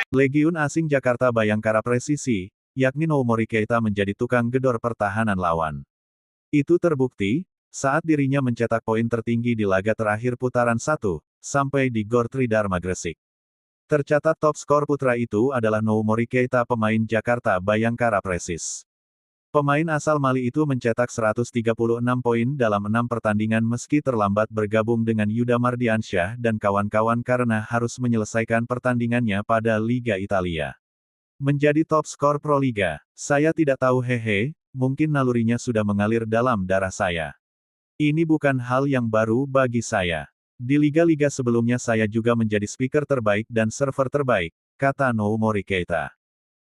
Legiun asing Jakarta Bayangkara presisi, yakni Noumori Keita menjadi tukang gedor pertahanan lawan. Itu terbukti, saat dirinya mencetak poin tertinggi di laga terakhir putaran 1, sampai di Gor Tridharma Gresik. Tercatat top skor putra itu adalah Noumori Keita pemain Jakarta Bayangkara Presis. Pemain asal Mali itu mencetak 136 poin dalam 6 pertandingan meski terlambat bergabung dengan Yuda Mardiansyah dan kawan-kawan karena harus menyelesaikan pertandingannya pada Liga Italia. Menjadi top skor Proliga, saya tidak tahu hehe, mungkin nalurinya sudah mengalir dalam darah saya. Ini bukan hal yang baru bagi saya. Di liga-liga sebelumnya saya juga menjadi speaker terbaik dan server terbaik, kata Noumori Keita.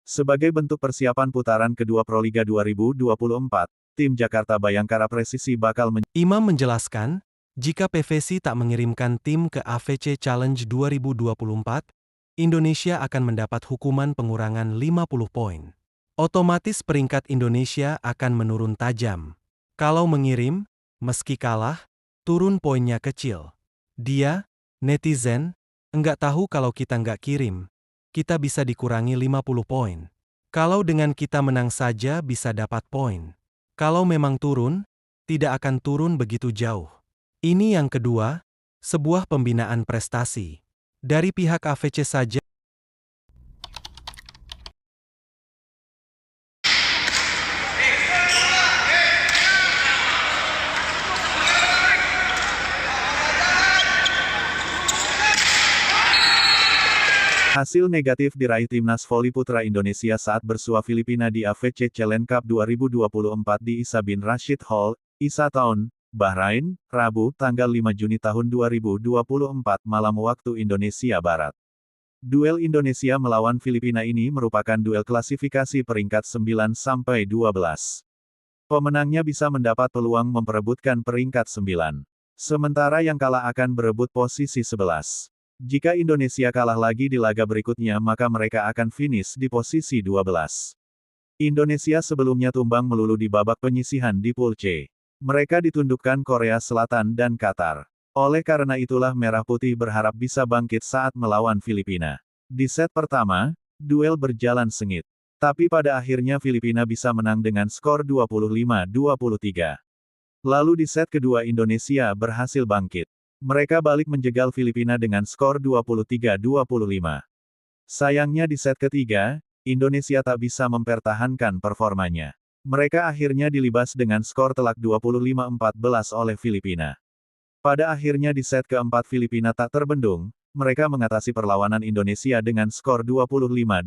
Sebagai bentuk persiapan putaran kedua Proliga 2024, tim Jakarta Bayangkara Presisi bakal Imam menjelaskan, jika PVC tak mengirimkan tim ke AFC Challenge 2024, Indonesia akan mendapat hukuman pengurangan 50 poin. Otomatis peringkat Indonesia akan menurun tajam. Kalau mengirim, meski kalah, turun poinnya kecil. Dia, netizen, enggak tahu kalau kita enggak kirim, kita bisa dikurangi 50 poin. Kalau dengan kita menang saja bisa dapat poin. Kalau memang turun, tidak akan turun begitu jauh. Ini yang kedua, sebuah pembinaan prestasi. Dari pihak AFC saja. Hasil negatif diraih timnas voli putra Indonesia saat bersua Filipina di AFC Challenge Cup 2024 di Isa bin Rashid Hall, Isa Town, Bahrain, Rabu, tanggal 5 Juni tahun 2024 malam waktu Indonesia Barat. Duel Indonesia melawan Filipina ini merupakan duel klasifikasi peringkat 9-12. Pemenangnya bisa mendapat peluang memperebutkan peringkat 9. Sementara yang kalah akan berebut posisi 11. Jika Indonesia kalah lagi di laga berikutnya maka mereka akan finish di posisi 12. Indonesia sebelumnya tumbang melulu di babak penyisihan di Pool C. Mereka ditundukkan Korea Selatan dan Qatar. Oleh karena itulah Merah Putih berharap bisa bangkit saat melawan Filipina. Di set pertama, duel berjalan sengit. Tapi pada akhirnya Filipina bisa menang dengan skor 25-23. Lalu di set kedua Indonesia berhasil bangkit. Mereka balik menjegal Filipina dengan skor 23-25. Sayangnya di set ketiga, Indonesia tak bisa mempertahankan performanya. Mereka akhirnya dilibas dengan skor telak 25-14 oleh Filipina. Pada akhirnya di set keempat Filipina tak terbendung, mereka mengatasi perlawanan Indonesia dengan skor 25-22.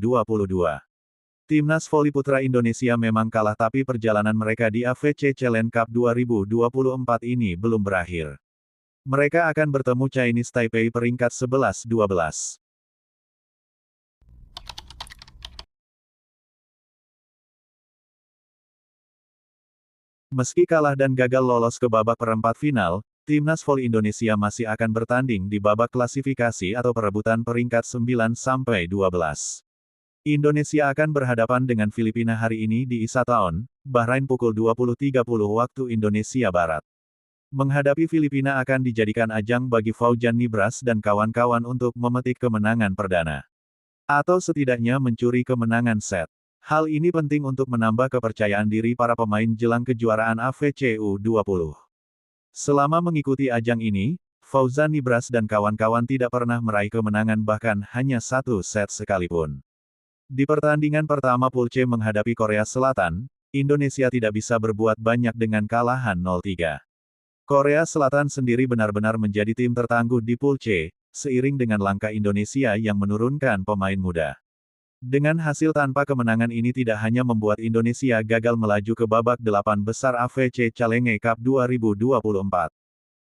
Timnas voli putra Indonesia memang kalah tapi perjalanan mereka di AFC Challenge Cup 2024 ini belum berakhir. Mereka akan bertemu Chinese Taipei peringkat 11-12. Meski kalah dan gagal lolos ke babak perempat final, timnas voli Indonesia masih akan bertanding di babak klasifikasi atau perebutan peringkat 9-12. Indonesia akan berhadapan dengan Filipina hari ini di Isa Town, Bahrain pukul 20.30 waktu Indonesia Barat. Menghadapi Filipina akan dijadikan ajang bagi Fauzan Nibras dan kawan-kawan untuk memetik kemenangan perdana. Atau setidaknya mencuri kemenangan set. Hal ini penting untuk menambah kepercayaan diri para pemain jelang kejuaraan AFC U20. Selama mengikuti ajang ini, Fauzan Nibras dan kawan-kawan tidak pernah meraih kemenangan bahkan hanya satu set sekalipun. Di pertandingan pertama Pool C menghadapi Korea Selatan, Indonesia tidak bisa berbuat banyak dengan kalahan 0-3. Korea Selatan sendiri benar-benar menjadi tim tertangguh di Pool C, seiring dengan langkah Indonesia yang menurunkan pemain muda. Dengan hasil tanpa kemenangan ini tidak hanya membuat Indonesia gagal melaju ke babak 8 besar AFC Challenge Cup 2024.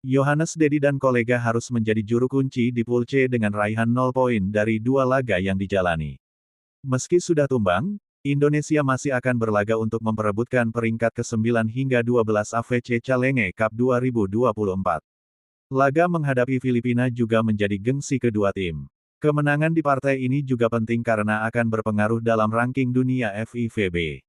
Yohanes Dedi dan kolega harus menjadi juru kunci di Pool C dengan raihan 0 poin dari 2 laga yang dijalani. Meski sudah tumbang, Indonesia masih akan berlaga untuk memperebutkan peringkat ke-9 hingga 12 AFC Challenge Cup 2024. Laga menghadapi Filipina juga menjadi gengsi kedua tim. Kemenangan di partai ini juga penting karena akan berpengaruh dalam ranking dunia FIVB.